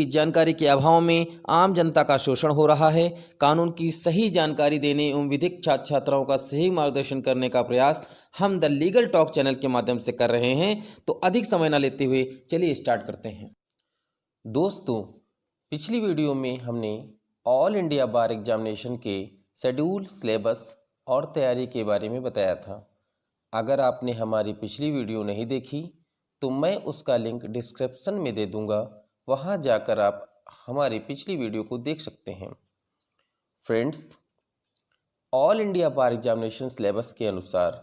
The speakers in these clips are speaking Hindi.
की जानकारी के अभाव में आम जनता का शोषण हो रहा है। कानून की सही जानकारी देने एवं विधिक छात्र छात्राओं का सही मार्गदर्शन करने का प्रयास हम द लीगल टॉक चैनल के माध्यम से कर रहे हैं। तो अधिक समय न लेते हुए चलिए स्टार्ट करते हैं। दोस्तों, पिछली वीडियो में हमने ऑल इंडिया बार एग्जामिनेशन के शेड्यूल, सिलेबस और तैयारी के बारे में बताया था। अगर आपने हमारी पिछली वीडियो नहीं देखी तो मैं उसका लिंक डिस्क्रिप्शन में दे दूंगा, वहां जाकर आप हमारी पिछली वीडियो को देख सकते हैं। Friends, all India bar examination syllabus के अनुसार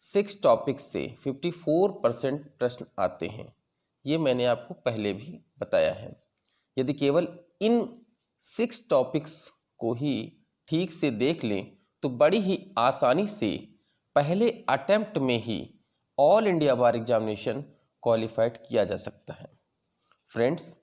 6 टॉपिक्स से 54% प्रश्न आते हैं। ये मैंने आपको पहले भी बताया है। यदि केवल इन 6 टॉपिक्स को ही ठीक से देख लें तो बड़ी ही आसानी से पहले अटेम्प्ट में ही all India bar examination qualified किया जा सकता है। Friends,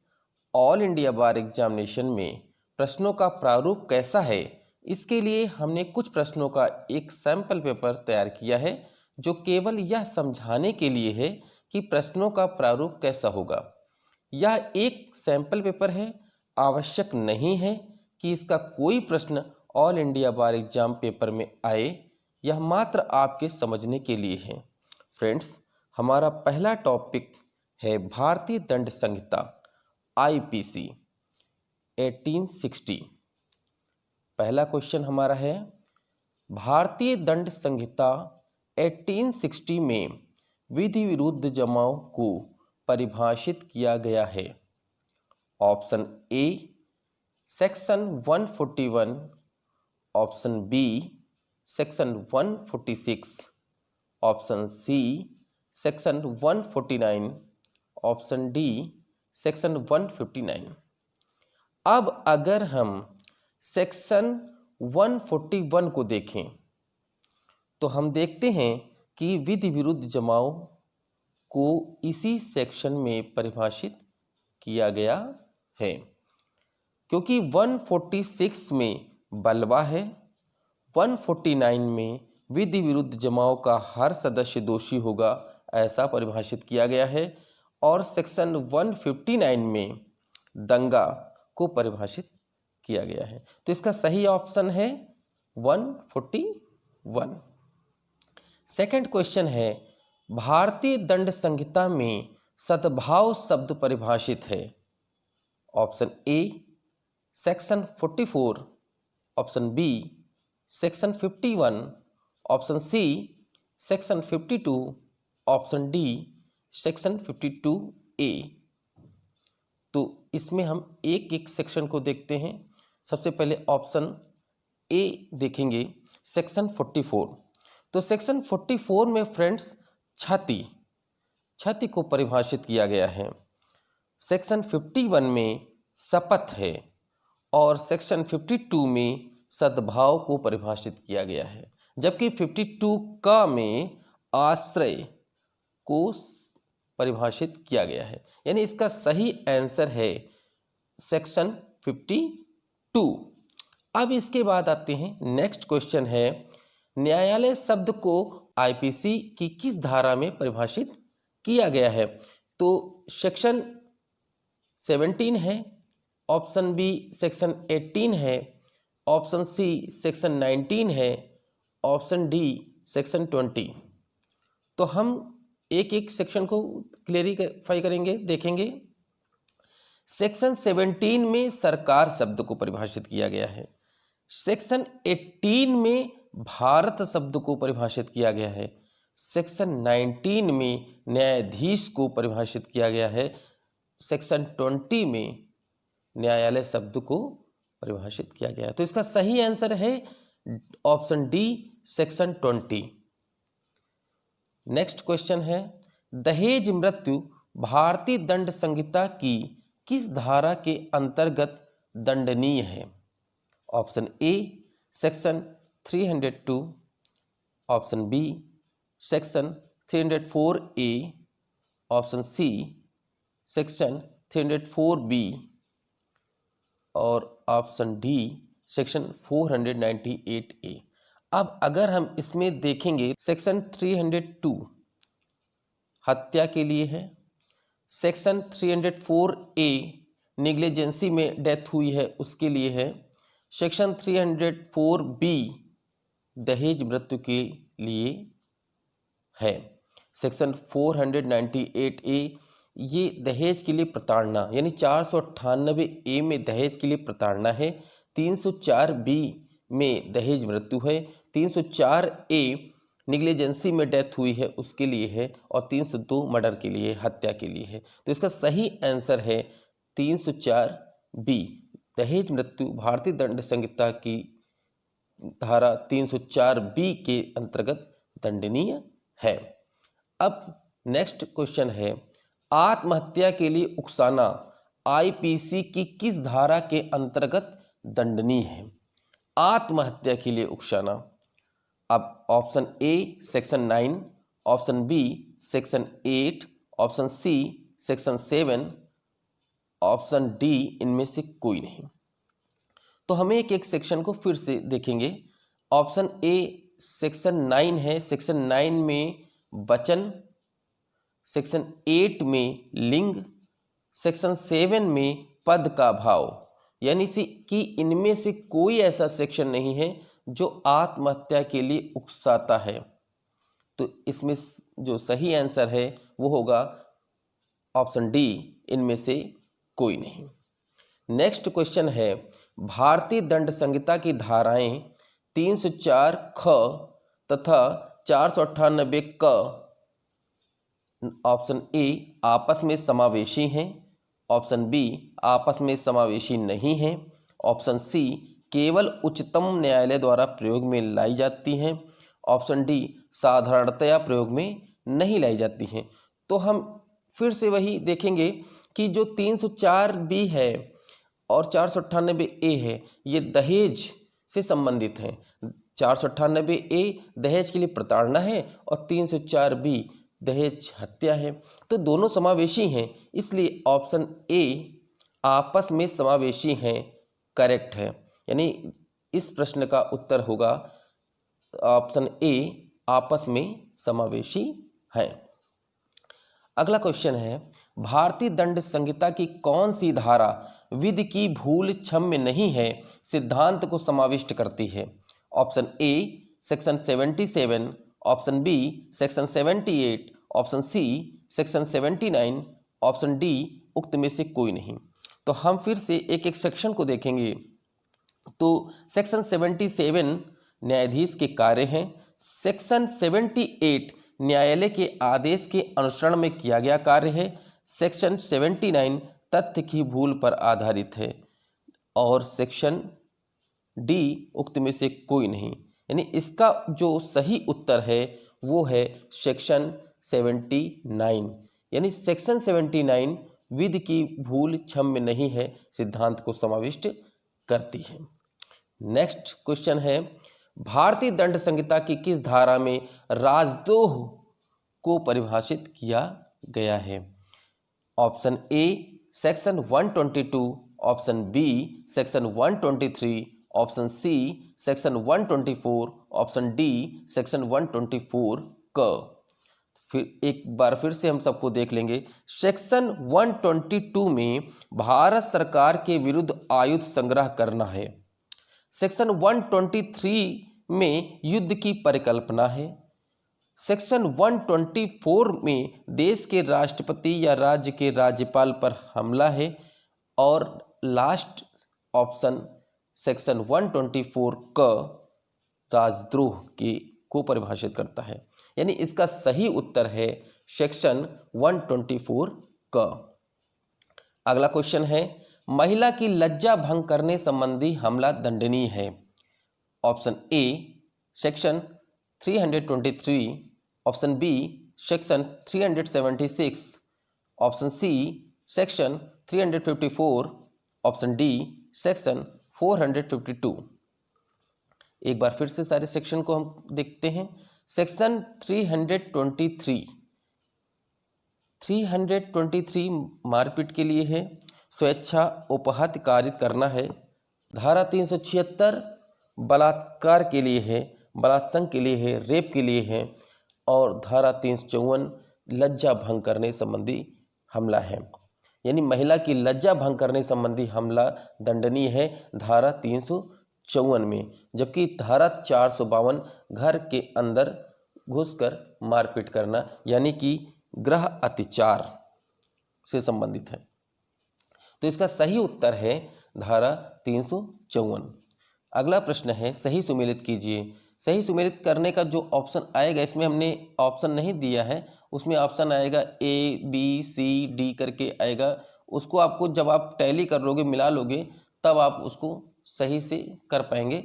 all India bar examination में प्रश्नों का प्रारूप कैसा है, इसके लिए हमने कुछ प्रश्नों का एक सैंपल पेपर तैयार किया है, जो केवल यह समझाने के लिए है कि प्रश्नों का प्रारूप कैसा होगा। यह एक सैंपल पेपर है, आवश्यक नहीं है कि इसका कोई प्रश्न ऑल इंडिया बार एग्जाम पेपर में आए। यह मात्र आपके समझने के लिए है। फ्रेंड्स, हमारा पहला टॉपिक है भारतीय दंड संहिता आईपीसी 1860। पहला क्वेश्चन हमारा है, भारतीय दंड संहिता 1860 में विधि विरुद्ध जमाव को परिभाषित किया गया है। Option A section 141, option B section 146, option C section 149, option D section 159। अब अगर हम सेक्शन 141 को देखें तो हम देखते हैं कि विधि विरुद्ध जमाव को इसी सेक्शन में परिभाषित किया गया है, क्योंकि 146 में बलवा है, 149 में विधि विरुद्ध जमाव का हर सदस्य दोषी होगा ऐसा परिभाषित किया गया है, और सेक्शन 159 में दंगा को परिभाषित किया गया है। तो इसका सही ऑप्शन है 141। सेकंड क्वेश्चन है, भारतीय दंड संहिता में सद्भाव शब्द परिभाषित है। Option A section 44, option B section 51, option C section 52, option D section 52A। तो इसमें हम एक एक सेक्शन को देखते हैं। सबसे पहले ऑप्शन ए देखेंगे, सेक्शन 44। तो सेक्शन 44 में फ्रेंड्स छति को परिभाषित किया गया है। सेक्शन 51 में शपथ है, और सेक्शन 52 में सद्भाव को परिभाषित किया गया है, जबकि 52 का में आश्रय को परिभाषित किया गया है। यानी इसका सही आंसर है सेक्शन 52। अब इसके बाद आते हैं, नेक्स्ट क्वेश्चन है, न्यायालय शब्द को आईपीसी की किस धारा में परिभाषित किया गया है। तो सेक्शन 17 है, ऑप्शन बी सेक्शन 18 है, ऑप्शन सी सेक्शन 19 है, ऑप्शन डी सेक्शन 20। तो हम एक एक सेक्शन को क्लेरिफाई करेंगे, देखेंगे। सेक्शन 17 में सरकार शब्द को परिभाषित किया गया है। सेक्शन 18 में भारत शब्द को परिभाषित किया गया है। सेक्शन 19 में न्यायाधीश को परिभाषित किया गया है। सेक्शन 20 में न्यायालय शब्द को परिभाषित किया गया है। तो इसका सही आंसर है option D section 20। Next question है, दहेज मृत्यु भारतीय दंड संहिता की किस धारा के अंतर्गत दंडनीय है। Option A section 302, option B section 304A, option C section 304B और ऑप्शन डी सेक्शन 498A। अब अगर हम इसमें देखेंगे, सेक्शन 302 हत्या के लिए है, सेक्शन 304A निग्लिजेंसी में डेथ हुई है उसके लिए है। सेक्शन 304B दहेज मृत्यु के लिए है। सेक्शन 498A ये दहेज के लिए प्रताड़ना, यानी 498A में दहेज के लिए प्रताड़ना है। 304B में दहेज मृत्यु है। 304A निग्लिजेंसी में डेथ हुई है उसके लिए है। और 302 मर्डर के लिए, हत्या के लिए है। तो इसका सही आंसर है 304B। दहेज मृत्यु भारतीय दंड संहिता की धारा 304B के अंतर्गत दंडनीय है। अब नेक्स्ट क्वेश्चन है, आत्महत्या के लिए उकसाना आईपीसी की किस धारा के अंतर्गत दंडनीय है? आत्महत्या के लिए उकसाना। अब option A section 9, option B section 8, option C section 7, option D इनमें से कोई नहीं। तो हमें एक सेक्शन को फिर से देखेंगे। ऑप्शन ए सेक्शन 9 है। सेक्शन 9 में वचन, सेक्शन 8 में लिंग, सेक्शन 7 में पद का भाव, यानी कि इनमें से कोई ऐसा सेक्शन नहीं है जो आत्महत्या के लिए उकसाता है। तो इसमें जो सही आंसर है वो होगा ऑप्शन डी, इनमें से कोई नहीं। नेक्स्ट क्वेश्चन है, भारतीय दंड संहिता की धाराएं 304 ख तथा 498 क ऑप्शन ए आपस में समावेशी हैं, ऑप्शन बी आपस में समावेशी नहीं हैं, ऑप्शन सी केवल उच्चतम न्यायालय द्वारा प्रयोग में लाई जाती हैं, ऑप्शन डी साधारणतया प्रयोग में नहीं लाई जाती हैं। तो हम फिर से वही देखेंगे कि जो 304B है और 498A है ये दहेज से संबंधित हैं। 498A दहेज के लिए प्रताड़ना है और 304B दहेज हत्या है। तो दोनों समावेशी हैं, इसलिए ऑप्शन ए आपस में समावेशी हैं करेक्ट है। यानी इस प्रश्न का उत्तर होगा ऑप्शन ए आपस में समावेशी है। अगला क्वेश्चन है, भारतीय दंड संहिता की कौन सी धारा विधि की भूल क्षम्य नहीं है सिद्धांत को समाविष्ट करती है? Option A section 77, option B section 78, option C section 79, option D उक्त में से कोई नहीं। तो हम फिर से एक सेक्शन को देखेंगे। तो सेक्शन 77 न्यायाधीश के कार्य हैं। सेक्शन 78 न्यायालय के आदेश के अनुसरण में किया गया कार्य है। सेक्शन 79 तथ्य की भूल पर आधारित है। और सेक्शन डी उक्त में से कोई नहीं। यानी इसका जो सही उत्तर है वो है सेक्शन 79। यानी सेक्शन 79 विधि की भूल क्षम्य नहीं है सिद्धांत को समाविष्ट करती है। नेक्स्ट क्वेश्चन है, भारतीय दंड संहिता की किस धारा में राजद्रोह को परिभाषित किया गया है? Option A section 122, option B section 123, option C section 124, option D section 124 क। फिर एक बार फिर से हम सबको देख लेंगे। सेक्शन 122 में भारत सरकार के विरुद्ध आयुध संग्रह करना है। सेक्शन 123 में युद्ध की परिकल्पना है। सेक्शन 124 में देश के राष्ट्रपति या राज्य के राज्यपाल पर हमला है। और लास्ट ऑप्शन सेक्शन 124 का राजद्रोह को परिभाषित करता है। यानी इसका सही उत्तर है सेक्शन 124 का। अगला क्वेश्चन है, महिला की लज्जा भंग करने संबंधी हमला दंडनीय है। Option A section 323, option B section 376, option C section 354, option D section 452। एक बार फिर से सारे सेक्शन को हम देखते हैं। सेक्शन 323 मारपीट के लिए है। स्वेच्छा उपहत्य कारित करना है। धारा 376 बलात्कार के लिए है, बलात्संग के लिए है, रेप के लिए है। और धारा 354 लज्जा भंग करने संबंधी हमला है। यानी महिला की लज्जा भंग करने संबंधी हमला दंडनीय है धारा 354 में, जबकि धारा 452 घर के अंदर घुसकर मारपीट करना यानी कि गृह अत्याचार से संबंधित है। तो इसका सही उत्तर है धारा 354। अगला प्रश्न है सही सुमेलित कीजिए। सही सुमेलित करने का जो ऑप्शन आएगा, इसमें हमने ऑप्शन नहीं दिया है, उसमें ऑप्शन आएगा ए बी सी डी करके आएगा। उसको आपको जब आप टैली कर लोगे, मिला लोगे, तब आप उसको सही से कर पाएंगे।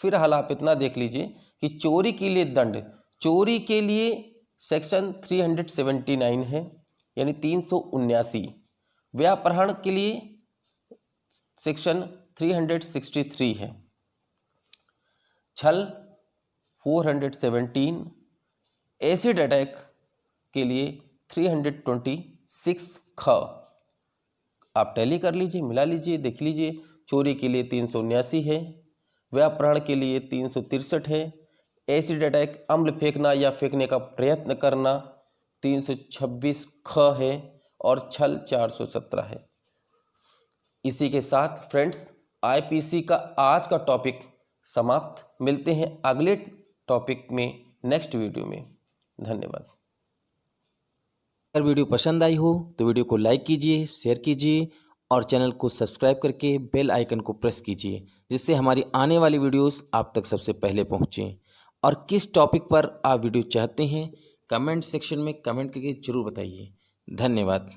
फिलहाल आप इतना देख लीजिए कि चोरी के लिए दंड, चोरी के लिए सेक्शन 379 है यानी 379। व्यापहरण के लिए सेक्शन 363 है। छल 417, एसिड अटैक के लिए 326 ख। आप टैली कर लीजिए, मिला लीजिए, देख लीजिए। चोरी के लिए 379 है, व्यापहरण के लिए 363 है, एसिड अटैक अम्ल फेंकना या फेंकने का प्रयत्न करना 326 ख है और छल 417 है। इसी के साथ फ्रेंड्स आईपीसी का आज का टॉपिक समाप्त। मिलते हैं अगले टॉपिक में नेक्स्ट वीडियो में। धन्यवाद। अगर वीडियो पसंद आई हो तो वीडियो को लाइक कीजिए, शेयर कीजिए और चैनल को सब्सक्राइब करके बेल आइकन को प्रेस कीजिए, जिससे हमारी आने वाली वीडियोस आप तक सबसे पहले पहुंचें। और किस टॉपिक पर आप वीडियो चाहते हैं कमेंट सेक्शन में कमेंट करके जरूर बताइए। धन्यवाद।